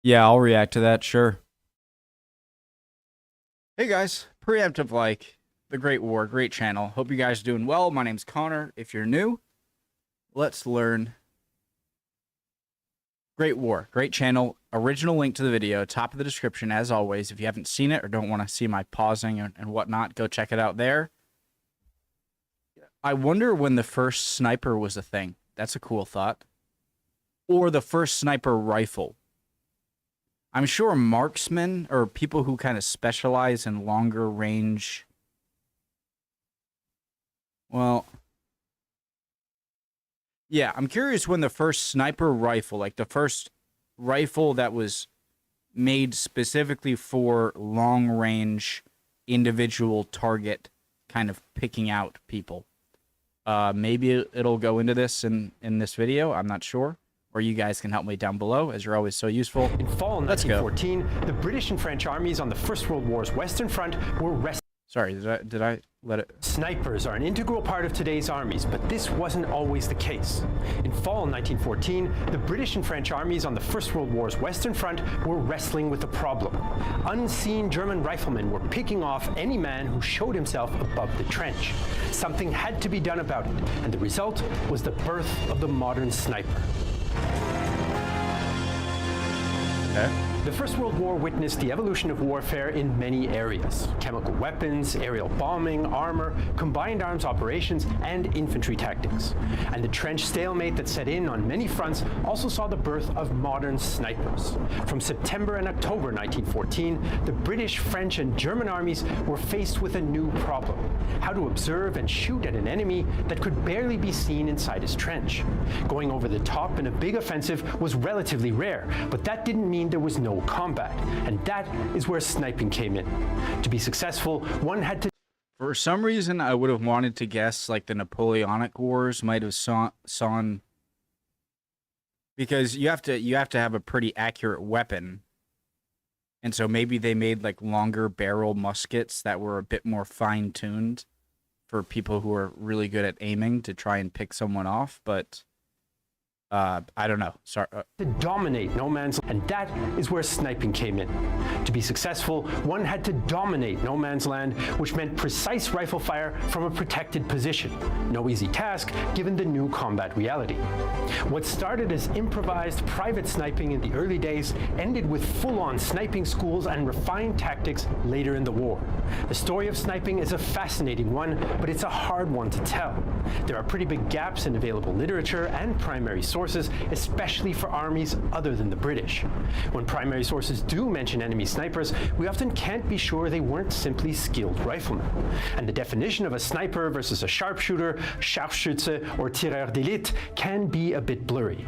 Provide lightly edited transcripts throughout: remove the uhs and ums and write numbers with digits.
Yeah, I'll react to that, sure. Hey guys, preemptive like the Great War, great channel. Hope you guys are doing well. My name's Connor. If you're new, let's learn. Great War, great channel. Original link to the video, top of the description as always. If you haven't seen it or don't want to see my pausing and whatnot, go check it out there. I wonder when the first sniper was a thing. That's a cool thought. Or the first sniper rifle. I'm sure marksmen or people who kind of specialize in longer range. Well, yeah, I'm curious when the first sniper rifle, like the first rifle that was made specifically for long range individual target kind of picking out people. Maybe it'll go into this in this video. I'm not sure. Or you guys can help me down below, as you're always so useful. In fall 1914, the British and French armies on the First World War's Western Front were Sorry, did I let it... Snipers are an integral part of today's armies, but this wasn't always the case. In fall 1914, the British and French armies on the First World War's Western Front were wrestling with a problem. Unseen German riflemen were picking off any man who showed himself above the trench. Something had to be done about it, and the result was the birth of the modern sniper. Okay. The First World War witnessed the evolution of warfare in many areas: chemical weapons, aerial bombing, armor, combined arms operations, and infantry tactics. And the trench stalemate that set in on many fronts also saw the birth of modern snipers. From September and October 1914, the British, French, and German armies were faced with a new problem: how to observe and shoot at an enemy that could barely be seen inside his trench. Going over the top in a big offensive was relatively rare, but that didn't mean there was no combat, and that is where sniping came in. To be successful, one had to... For some reason, I would have wanted to guess like the Napoleonic Wars might have saw because you have to have a pretty accurate weapon, and so maybe they made like longer barrel muskets that were a bit more fine-tuned for people who are really good at aiming to try and pick someone off, but I don't know. Sorry. To dominate no man's land, and that is where sniping came in. To be successful, one had to dominate no man's land, which meant precise rifle fire from a protected position. No easy task, given the new combat reality. What started as improvised private sniping in the early days ended with full-on sniping schools and refined tactics later in the war. The story of sniping is a fascinating one, but it's a hard one to tell. There are pretty big gaps in available literature and primary sources, especially for armies other than the British. When primary sources do mention enemy snipers, we often can't be sure they weren't simply skilled riflemen. And the definition of a sniper versus a sharpshooter, Scharfschütze, or tireur d'élite can be a bit blurry.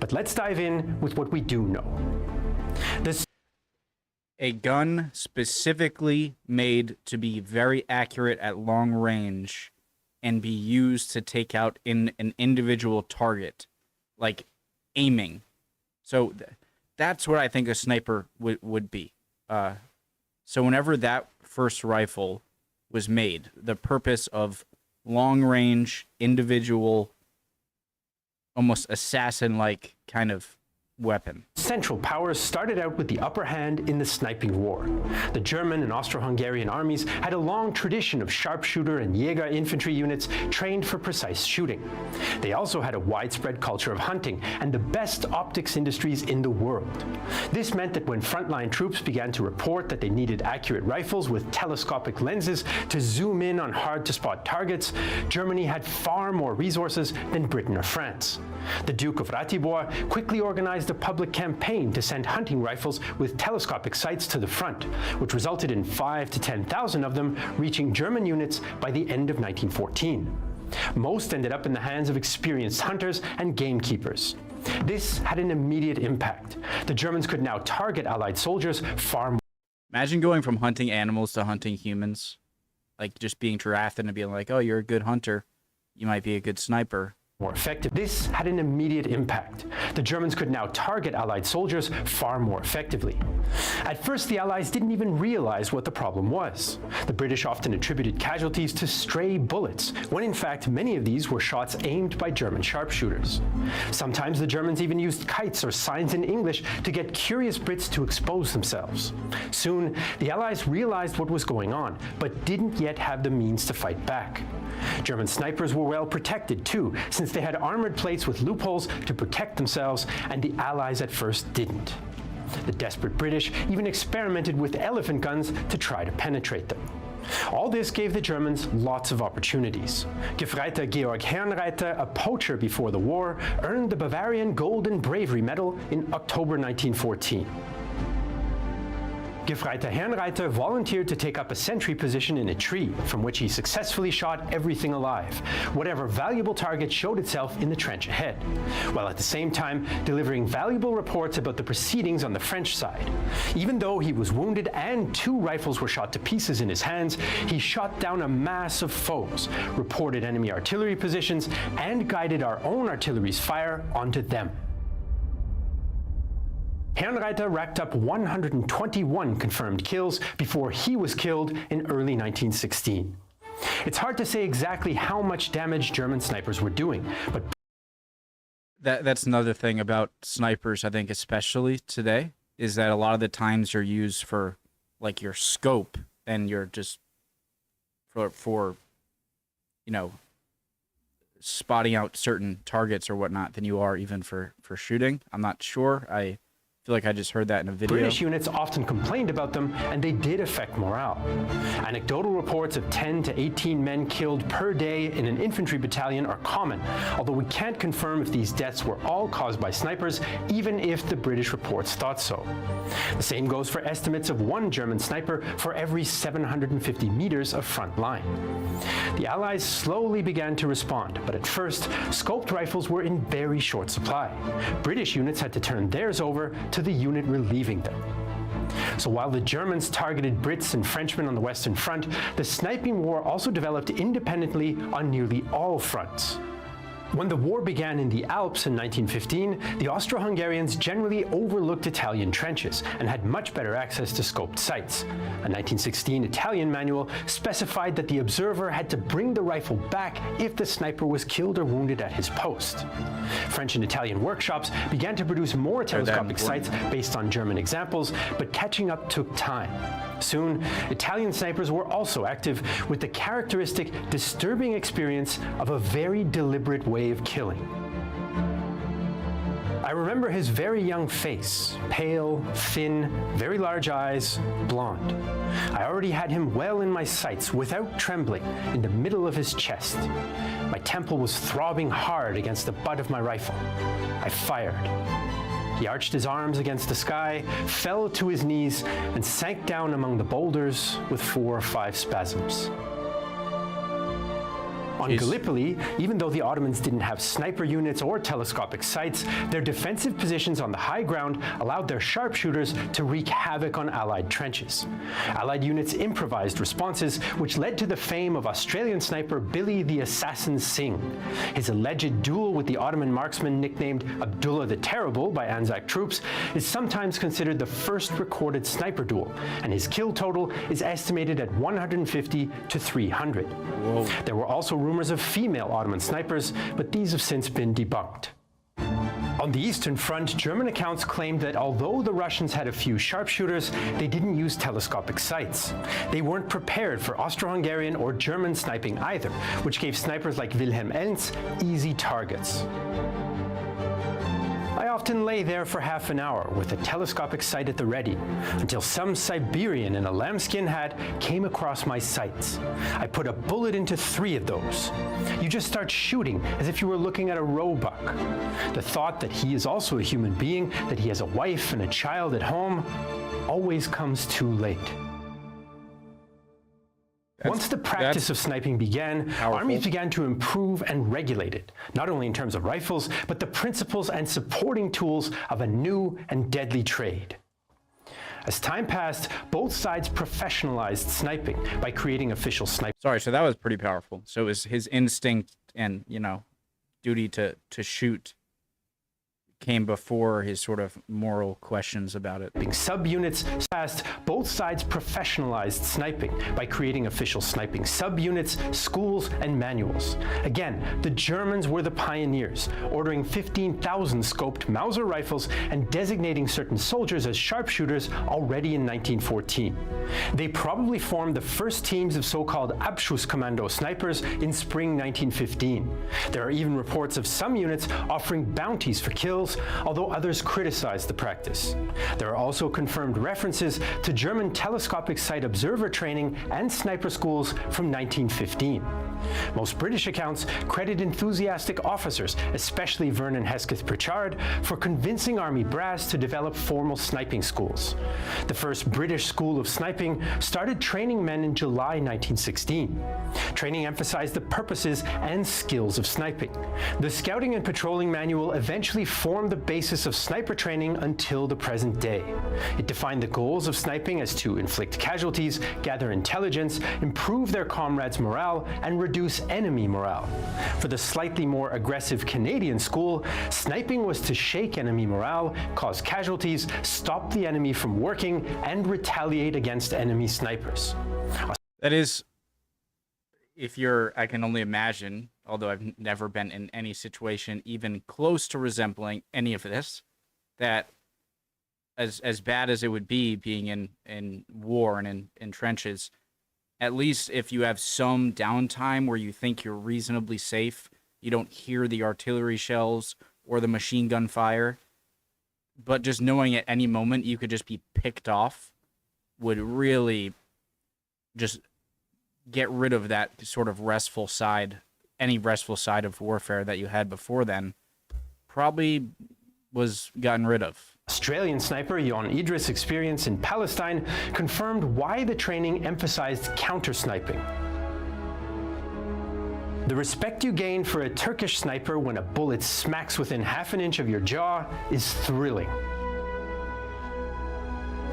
But let's dive in with what we do know. A gun specifically made to be very accurate at long range and be used to take out an individual target. Like aiming. So that's what I think a sniper would be. So whenever that first rifle was made, the purpose of long range, individual, almost assassin-like kind of weapon. Central Powers started out with the upper hand in the sniping war. The German and Austro-Hungarian armies had a long tradition of sharpshooter and Jäger infantry units trained for precise shooting. They also had a widespread culture of hunting and the best optics industries in the world. This meant that when frontline troops began to report that they needed accurate rifles with telescopic lenses to zoom in on hard-to-spot targets, Germany had far more resources than Britain or France. The Duke of Ratibor quickly organized a public campaign to send hunting rifles with telescopic sights to the front, which resulted in 5,000 to 10,000 of them reaching German units by the end of 1914. Most ended up in the hands of experienced hunters and gamekeepers. This had an immediate impact. The Germans could now target Allied soldiers far more. Imagine going from hunting animals to hunting humans. Like just being drafted and being like, oh, you're a good hunter. You might be a good sniper. more effective. This had an immediate impact. The Germans could now target Allied soldiers far more effectively. At first, the Allies didn't even realize what the problem was. The British often attributed casualties to stray bullets, when in fact many of these were shots aimed by German sharpshooters. Sometimes the Germans even used kites or signs in English to get curious Brits to expose themselves. Soon, the Allies realized what was going on, but didn't yet have the means to fight back. German snipers were well protected too, since they had armored plates with loopholes to protect themselves, and the Allies at first didn't. The desperate British even experimented with elephant guns to try to penetrate them. All this gave the Germans lots of opportunities. Gefreiter Georg Herrenreiter, a poacher before the war, earned the Bavarian Golden Bravery Medal in October 1914. Gefreiter Herrenreiter volunteered to take up a sentry position in a tree, from which he successfully shot everything alive, whatever valuable target showed itself in the trench ahead, while at the same time delivering valuable reports about the proceedings on the French side. Even though he was wounded and 2 rifles were shot to pieces in his hands, he shot down a mass of foes, reported enemy artillery positions, and guided our own artillery's fire onto them. Herrenreiter racked up 121 confirmed kills before he was killed in early 1916. It's hard to say exactly how much damage German snipers were doing, but That's another thing about snipers, I think, especially today, is that a lot of the times you're used for like your scope and you're just for you know, spotting out certain targets or whatnot than you are even for shooting. I'm not sure. I feel like I just heard that in a video. British units often complained about them, and they did affect morale. Anecdotal reports of 10 to 18 men killed per day in an infantry battalion are common, although we can't confirm if these deaths were all caused by snipers, even if the British reports thought so. The same goes for estimates of 1 German sniper for every 750 meters of front line. The Allies slowly began to respond, but at first, scoped rifles were in very short supply. British units had to turn theirs over to the unit relieving them. So while the Germans targeted Brits and Frenchmen on the Western Front, the sniping war also developed independently on nearly all fronts. When the war began in the Alps in 1915, the Austro-Hungarians generally overlooked Italian trenches and had much better access to scoped sights. A 1916 Italian manual specified that the observer had to bring the rifle back if the sniper was killed or wounded at his post. French and Italian workshops began to produce more telescopic sights based on German examples, but catching up took time. Soon, Italian snipers were also active, with the characteristic, disturbing experience of a very deliberate way of killing. I remember his very young face, pale, thin, very large eyes, blonde. I already had him well in my sights without trembling, in the middle of his chest. My temple was throbbing hard against the butt of my rifle. I fired. He arched his arms against the sky, fell to his knees, and sank down among the boulders with 4 or 5 spasms. On Gallipoli, even though the Ottomans didn't have sniper units or telescopic sights, their defensive positions on the high ground allowed their sharpshooters to wreak havoc on Allied trenches. Allied units improvised responses, which led to the fame of Australian sniper Billy the Assassin Singh. His alleged duel with the Ottoman marksman nicknamed Abdullah the Terrible by Anzac troops is sometimes considered the first recorded sniper duel, and his kill total is estimated at 150 to 300. Whoa. There were also rumors of female Ottoman snipers, but these have since been debunked. On the Eastern Front, German accounts claimed that although the Russians had a few sharpshooters, they didn't use telescopic sights. They weren't prepared for Austro-Hungarian or German sniping either, which gave snipers like Wilhelm Elntz easy targets. I often lay there for half an hour with a telescopic sight at the ready, until some Siberian in a lambskin hat came across my sights. I put a bullet into 3 of those. You just start shooting as if you were looking at a roebuck. The thought that he is also a human being, that he has a wife and a child at home, always comes too late. Once the practice of sniping began, armies began to improve and regulate it, not only in terms of rifles, but the principles and supporting tools of a new and deadly trade. As time passed, both sides professionalized sniping by creating official sniping. Sorry, so that was pretty powerful. So it was his instinct and, you know, duty to shoot came before his sort of moral questions about it. Subunits fast, both sides professionalized sniping by creating official sniping subunits, schools, and manuals. Again, the Germans were the pioneers, ordering 15,000 scoped Mauser rifles and designating certain soldiers as sharpshooters already in 1914. They probably formed the first teams of so-called Abschusskommando snipers in spring 1915. There are even reports of some units offering bounties for kills, although others criticized the practice. There are also confirmed references to German telescopic sight observer training and sniper schools from 1915. Most British accounts credit enthusiastic officers, especially Vernon Hesketh Pritchard, for convincing Army brass to develop formal sniping schools. The first British school of sniping started training men in July 1916. Training emphasized the purposes and skills of sniping. The Scouting and Patrolling Manual eventually formed the basis of sniper training until the present day. It defined the goals of sniping as to inflict casualties, gather intelligence, improve their comrades' morale, and reduce enemy morale. For the slightly more aggressive Canadian school, sniping was to shake enemy morale, cause casualties, stop the enemy from working, and retaliate against enemy snipers. That is, I can only imagine, although I've never been in any situation even close to resembling any of this, that as bad as it would be being in war and in trenches, at least if you have some downtime where you think you're reasonably safe, you don't hear the artillery shells or the machine gun fire, but just knowing at any moment you could just be picked off would really just get rid of that sort of restful side, any restful side of warfare that you had before then, probably was gotten rid of. Australian sniper Jon Idris' experience in Palestine confirmed why the training emphasized counter-sniping. The respect you gain for a Turkish sniper when a bullet smacks within half an inch of your jaw is thrilling.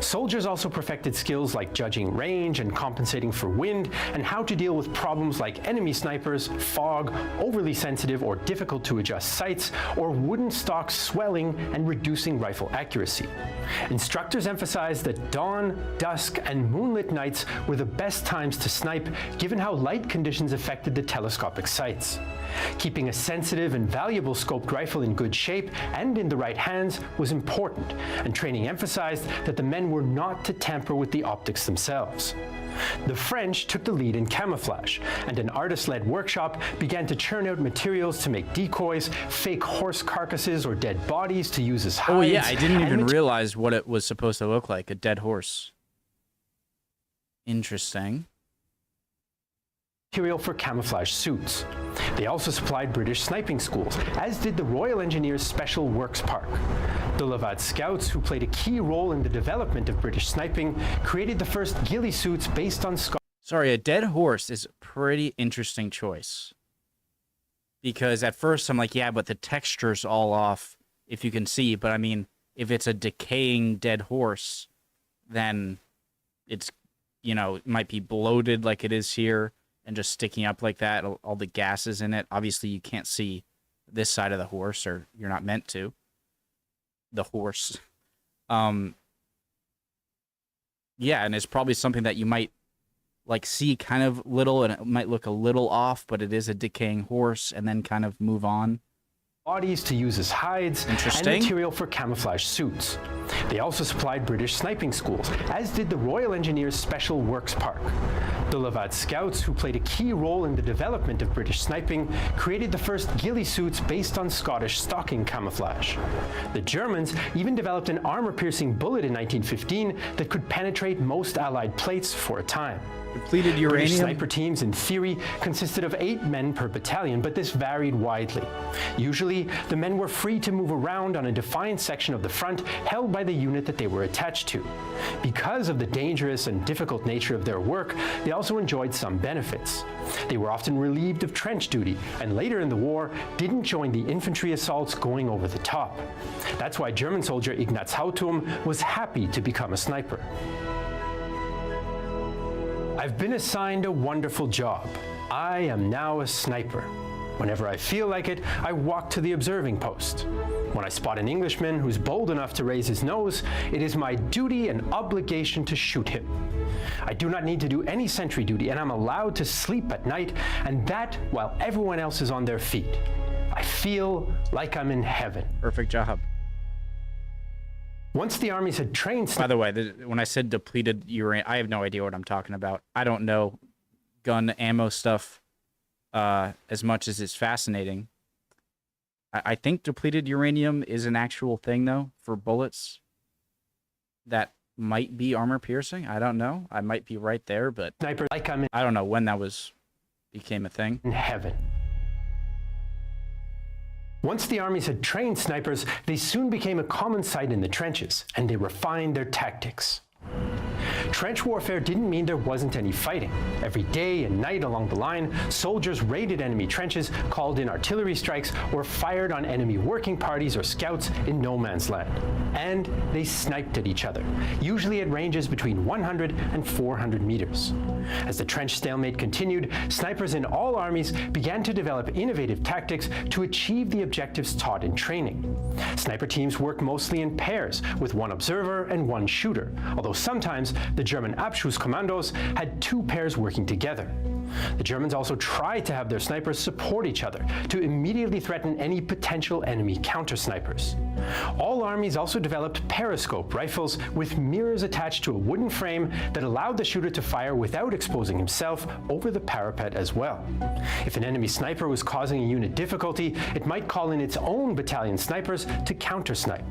Soldiers also perfected skills like judging range and compensating for wind, and how to deal with problems like enemy snipers, fog, overly sensitive or difficult to adjust sights, or wooden stocks swelling and reducing rifle accuracy. Instructors emphasized that dawn, dusk, and moonlit nights were the best times to snipe, given how light conditions affected the telescopic sights. Keeping a sensitive and valuable scoped rifle in good shape and in the right hands was important, and training emphasized that the men were not to tamper with the optics themselves. The French took the lead in camouflage, and an artist-led workshop began to churn out materials to make decoys, fake horse carcasses or dead bodies to use as hides. Oh yeah, I didn't even realize what it was supposed to look like, a dead horse. Interesting. Material for camouflage suits. They also supplied British sniping schools, as did the Royal Engineers Special Works Park. The Levad Scouts, who played a key role in the development of British sniping, created the first ghillie suits based on Sorry, a dead horse is a pretty interesting choice. Because at first I'm like, yeah, but the texture's all off, if you can see. But I mean, if it's a decaying dead horse, then it's, you know, it might be bloated like it is here, and just sticking up like that, all the gases in it. Obviously, you can't see this side of the horse, or you're not meant to. The horse. Yeah, and it's probably something that you might, like, see kind of little, and it might look a little off, but it is a decaying horse, and then kind of move on. Bodies to use as hides, and material for camouflage suits. They also supplied British sniping schools, as did the Royal Engineers Special Works Park. The Levad Scouts, who played a key role in the development of British sniping, created the first ghillie suits based on Scottish stocking camouflage. The Germans even developed an armor-piercing bullet in 1915 that could penetrate most Allied plates for a time. Depleted uranium. British sniper teams, in theory, consisted of 8 men per battalion, but this varied widely. Usually, the men were free to move around on a defined section of the front held by the unit that they were attached to. Because of the dangerous and difficult nature of their work, they also enjoyed some benefits. They were often relieved of trench duty, and later in the war, didn't join the infantry assaults going over the top. That's why German soldier Ignaz Hautum was happy to become a sniper. I've been assigned a wonderful job. I am now a sniper. Whenever I feel like it, I walk to the observing post. When I spot an Englishman who's bold enough to raise his nose, it is my duty and obligation to shoot him. I do not need to do any sentry duty, and I'm allowed to sleep at night, and that while everyone else is on their feet. I feel like I'm in heaven. Perfect job. Once the armies had trained... By the way, when I said depleted uranium, I have no idea what I'm talking about. I don't know gun ammo stuff as much as it's fascinating. I think depleted uranium is an actual thing, though, for bullets that might be armor piercing. I don't know. I might be right there, but Sniper, like I'm in I don't know when that became a thing. heaven. Once the armies had trained snipers, they soon became a common sight in the trenches, and they refined their tactics. Trench warfare didn't mean there wasn't any fighting. Every day and night along the line, soldiers raided enemy trenches, called in artillery strikes, or fired on enemy working parties or scouts in no man's land. And they sniped at each other, usually at ranges between 100 and 400 meters. As the trench stalemate continued, snipers in all armies began to develop innovative tactics to achieve the objectives taught in training. Sniper teams worked mostly in pairs, with one observer and one shooter, although sometimes the German Abschusskommandos had two pairs working together. The Germans also tried to have their snipers support each other to immediately threaten any potential enemy counter-snipers. All armies also developed periscope rifles with mirrors attached to a wooden frame that allowed the shooter to fire without exposing himself over the parapet as well. If an enemy sniper was causing a unit difficulty, it might call in its own battalion snipers to counter-snipe.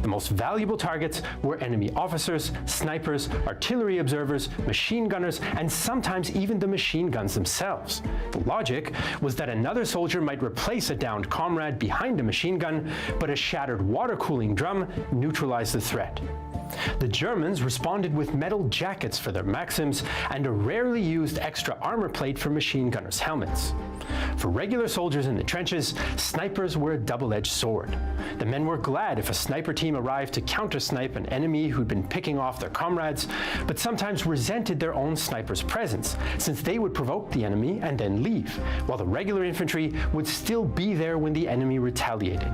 The most valuable targets were enemy officers, snipers, artillery observers, machine gunners, and sometimes even the machine guns themselves. The logic was that another soldier might replace a downed comrade behind a machine gun, but a shattered water cooling drum neutralized the threat. The Germans responded with metal jackets for their Maxims and a rarely used extra armor plate for machine gunners' helmets. For regular soldiers in the trenches, snipers were a double-edged sword. The men were glad if a sniper team arrived to counter-snipe an enemy who'd been picking off their comrades, but sometimes resented their own sniper's presence, since they would provoke the enemy and then leave, while the regular infantry would still be there when the enemy retaliated.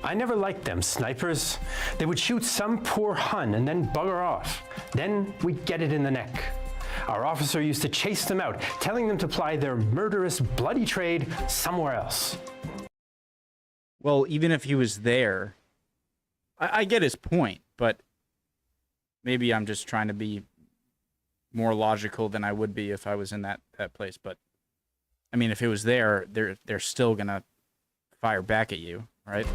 I never liked them snipers. They would shoot some poor Hun and then bugger off. Then we'd get it in the neck. Our officer used to chase them out, telling them to ply their murderous, bloody trade somewhere else. Well, even if he was there, I get his point, but maybe I'm just trying to be more logical than I would be if I was in that place. But I mean, if it was there, they're still gonna fire back at you, right?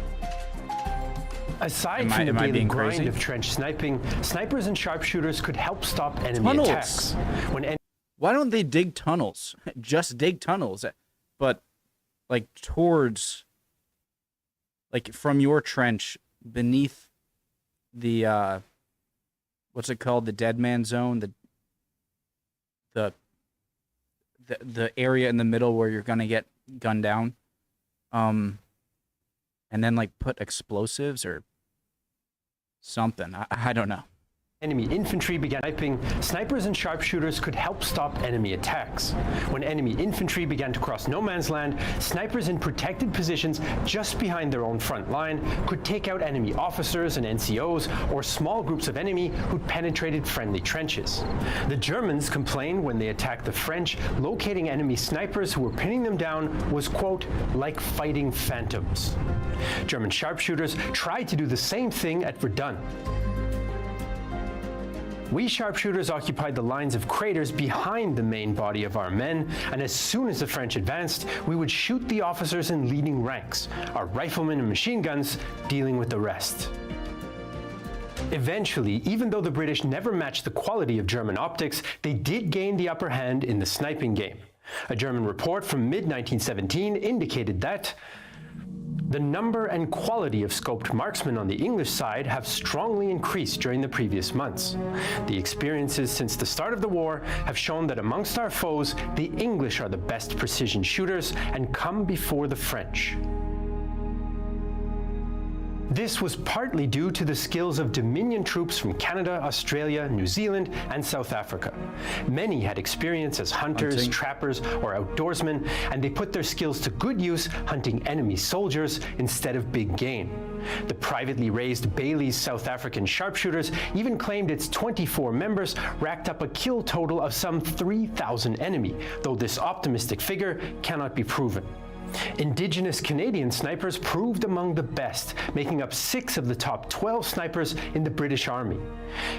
Aside from the daily grind of trench sniping, snipers and sharpshooters could help stop enemy attacks. Why don't they dig tunnels? Just dig tunnels, but like towards, like from your trench beneath the what's it called? The dead man zone, the area in the middle where you're gonna get gunned down. And then like put explosives or something. I don't know. Enemy infantry began sniping, snipers and sharpshooters could help stop enemy attacks. When enemy infantry began to cross no man's land, snipers in protected positions just behind their own front line could take out enemy officers and NCOs or small groups of enemy who'd penetrated friendly trenches. The Germans complained when they attacked the French, locating enemy snipers who were pinning them down was, quote, like fighting phantoms. German sharpshooters tried to do the same thing at Verdun. We sharpshooters occupied the lines of craters behind the main body of our men, and as soon as the French advanced, we would shoot the officers in leading ranks, our riflemen and machine guns dealing with the rest. Eventually, even though the British never matched the quality of German optics, they did gain the upper hand in the sniping game. A German report from mid-1917 indicated that the number and quality of scoped marksmen on the English side have strongly increased during the previous months. The experiences since the start of the war have shown that amongst our foes, the English are the best precision shooters and come before the French. This was partly due to the skills of Dominion troops from Canada, Australia, New Zealand, and South Africa. Many had experience as hunters, trappers, or outdoorsmen, and they put their skills to good use hunting enemy soldiers instead of big game. The privately raised Bailey's South African sharpshooters even claimed its 24 members racked up a kill total of some 3,000 enemy, though this optimistic figure cannot be proven. Indigenous Canadian snipers proved among the best, making up 6 of the top 12 snipers in the British Army.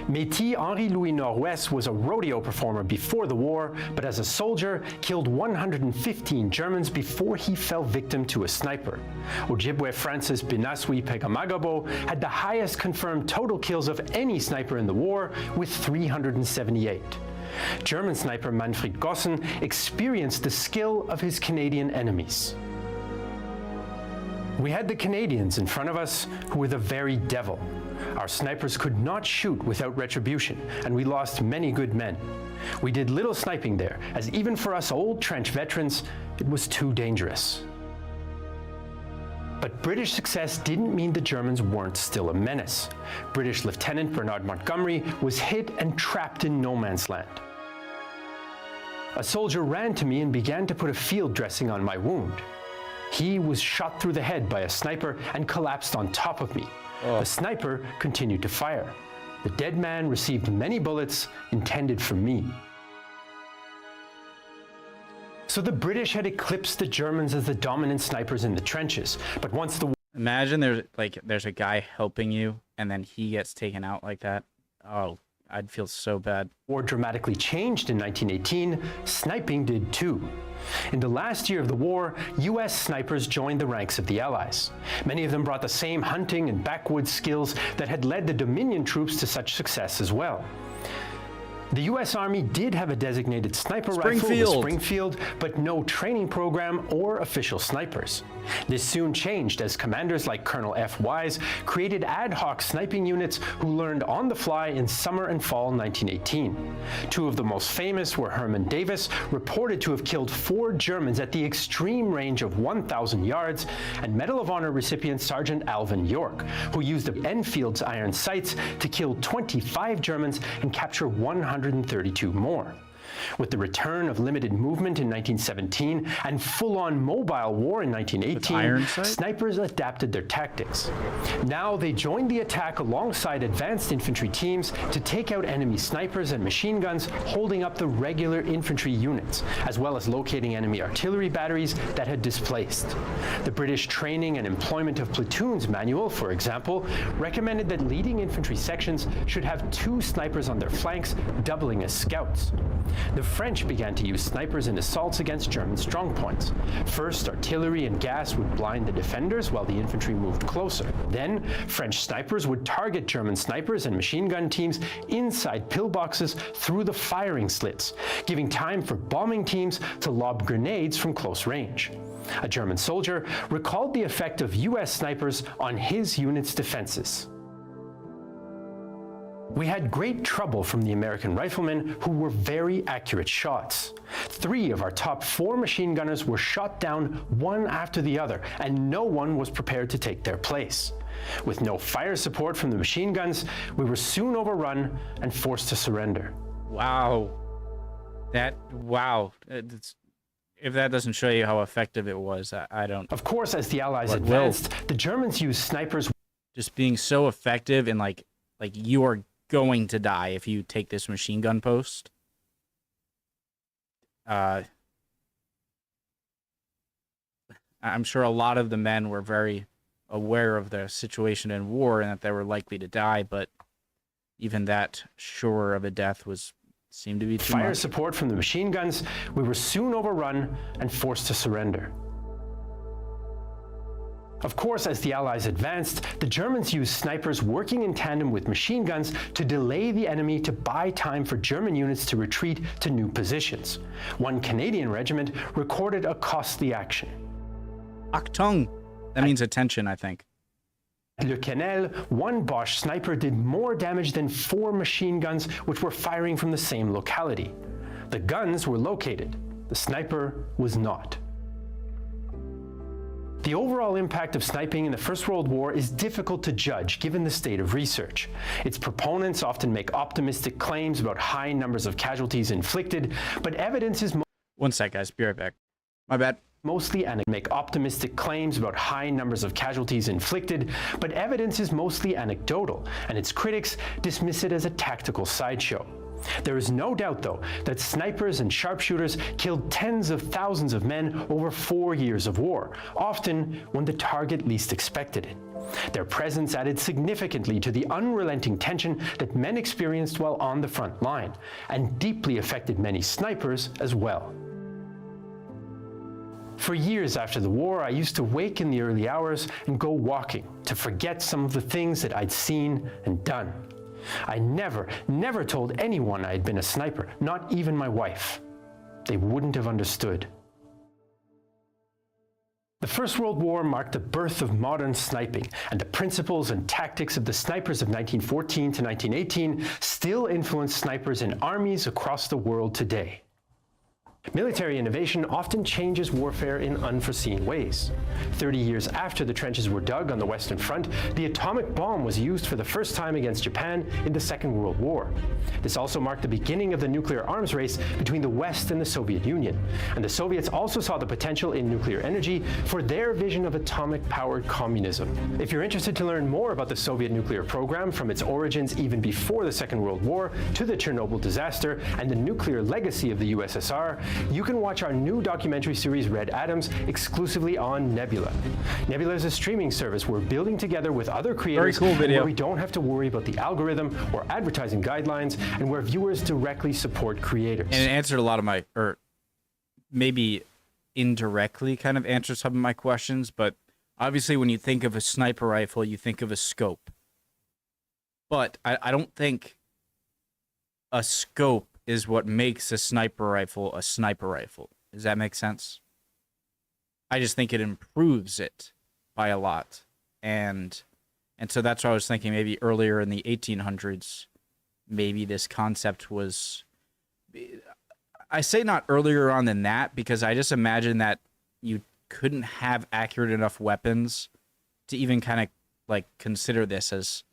Métis Henri-Louis Nord-Ouest was a rodeo performer before the war, but as a soldier, killed 115 Germans before he fell victim to a sniper. Ojibwe Francis Binaswi Pegamagabo had the highest confirmed total kills of any sniper in the war, with 378. German sniper Manfred Gossen experienced the skill of his Canadian enemies. We had the Canadians in front of us who were the very devil. Our snipers could not shoot without retribution, and we lost many good men. We did little sniping there, as even for us old trench veterans, it was too dangerous. But British success didn't mean the Germans weren't still a menace. British Lieutenant Bernard Montgomery was hit and trapped in no man's land. A soldier ran to me and began to put a field dressing on my wound. He was shot through the head by a sniper and collapsed on top of me. The sniper continued to fire. The dead man received many bullets intended for me. So the British had eclipsed the Germans as the dominant snipers in the trenches. But once the Imagine there's a guy helping you and then he gets taken out like that. Oh, I'd feel so bad. war dramatically changed in 1918, sniping did too. In the last year of the war, US snipers joined the ranks of the Allies. Many of them brought the same hunting and backwoods skills that had led the Dominion troops to such success as well. The US Army did have a designated sniper rifle, the Springfield, but no training program or official snipers. This soon changed as commanders like Colonel F. Wise created ad hoc sniping units who learned on the fly in summer and fall 1918. Two of the most famous were Herman Davis, reported to have killed 4 Germans at the extreme range of 1,000 yards, and Medal of Honor recipient Sergeant Alvin York, who used Enfield's iron sights to kill 25 Germans and capture 132 more. With the return of limited movement in 1917 and full-on mobile war in 1918, snipers adapted their tactics. Now they joined the attack alongside advanced infantry teams to take out enemy snipers and machine guns holding up the regular infantry units, as well as locating enemy artillery batteries that had displaced. The British Training and Employment of Platoons Manual, for example, recommended that leading infantry sections should have 2 snipers on their flanks, doubling as scouts. The French began to use snipers in assaults against German strongpoints. First, artillery and gas would blind the defenders while the infantry moved closer. Then, French snipers would target German snipers and machine gun teams inside pillboxes through the firing slits, giving time for bombing teams to lob grenades from close range. A German soldier recalled the effect of US snipers on his unit's defenses. We had great trouble from the American riflemen who were very accurate shots. 3 of our top 4 machine gunners were shot down one after the other, and no one was prepared to take their place. With no fire support from the machine guns, we were soon overrun and forced to surrender. Wow. If that doesn't show you how effective it was, I don't. Of course, as the Allies advanced, the Germans used snipers. Just being so effective and like you are going to die if you take this machine gun post. I'm sure a lot of the men were very aware of the situation in war and that they were likely to die, but even that sure of a death seemed to be too much. Fire support from the machine guns, we were soon overrun and forced to surrender. Of course, as the Allies advanced, the Germans used snipers working in tandem with machine guns to delay the enemy to buy time for German units to retreat to new positions. One Canadian regiment recorded a costly action. Achtung! That means attention, I think. At Le Quesnel, one Boche sniper did more damage than 4 machine guns which were firing from the same locality. The guns were located. The sniper was not. The overall impact of sniping in the First World War is difficult to judge given the state of research. Its proponents often make optimistic claims about high numbers of casualties inflicted, but evidence is One sec, guys. Be right back. My bad. mostly anecdotal, and its critics dismiss it as a tactical sideshow. There is no doubt, though, that snipers and sharpshooters killed tens of thousands of men over 4 years of war, often when the target least expected it. Their presence added significantly to the unrelenting tension that men experienced while on the front line, and deeply affected many snipers as well. For years after the war, I used to wake in the early hours and go walking to forget some of the things that I'd seen and done. I never told anyone I had been a sniper, not even my wife. They wouldn't have understood. The First World War marked the birth of modern sniping, and the principles and tactics of the snipers of 1914 to 1918 still influence snipers in armies across the world today. Military innovation often changes warfare in unforeseen ways. 30 years after the trenches were dug on the Western Front, the atomic bomb was used for the first time against Japan in the Second World War. This also marked the beginning of the nuclear arms race between the West and the Soviet Union. And the Soviets also saw the potential in nuclear energy for their vision of atomic-powered communism. If you're interested to learn more about the Soviet nuclear program, from its origins even before the Second World War to the Chernobyl disaster and the nuclear legacy of the USSR, you can watch our new documentary series Red Atoms exclusively on Nebula. Nebula is a streaming service we're building together with other creators. Very cool video. Where we don't have to worry about the algorithm or advertising guidelines, and where viewers directly support creators. And it answered a lot of my, or maybe indirectly kind of answered some of my questions, but obviously when you think of a sniper rifle, you think of a scope. But I don't think a scope is what makes a sniper rifle a sniper rifle. Does that make sense? I just think it improves it by a lot. And so that's what I was thinking, maybe earlier in the 1800s, maybe this concept was... I say not earlier on than that because I just imagine that you couldn't have accurate enough weapons to even kind of like consider this as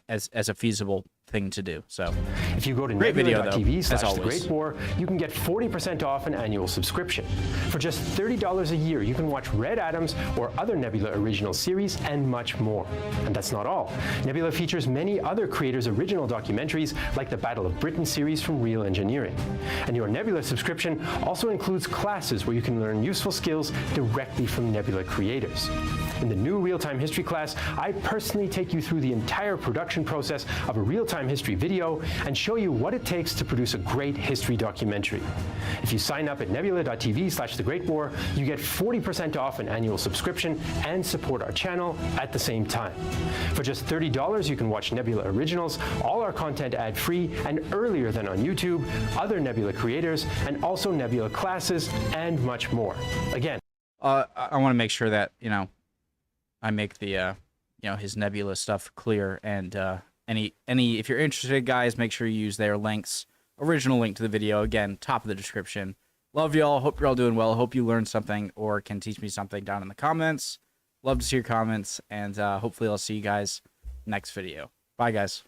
a feasible thing to do. So if you go to nebula.tv/thegreatwar, you can get 40% off an annual subscription. For just $30 a year, you can watch Red Atoms or other Nebula original series and much more. And that's not all. Nebula features many other creators' original documentaries like the Battle of Britain series from Real Engineering. And your Nebula subscription also includes classes where you can learn useful skills directly from Nebula creators. In the new real-time history class, I personally take you through the entire production process of a real-time history video and show you what it takes to produce a great history documentary. If you sign up at nebula.tv/thegreatwar, you get 40% off an annual subscription and support our channel at the same time. For just $30, you can watch Nebula Originals, all our content ad-free and earlier than on YouTube, other Nebula creators, and also Nebula classes, and much more. Again, I want to make sure that, I make the, his Nebula stuff clear, and if you're interested, guys, make sure you use their links. Original link to the video, again, top of the description. Love y'all. Hope you're all doing well. Hope you learned something or can teach me something down in the comments. Love to see your comments, and hopefully I'll see you guys next video. Bye, guys.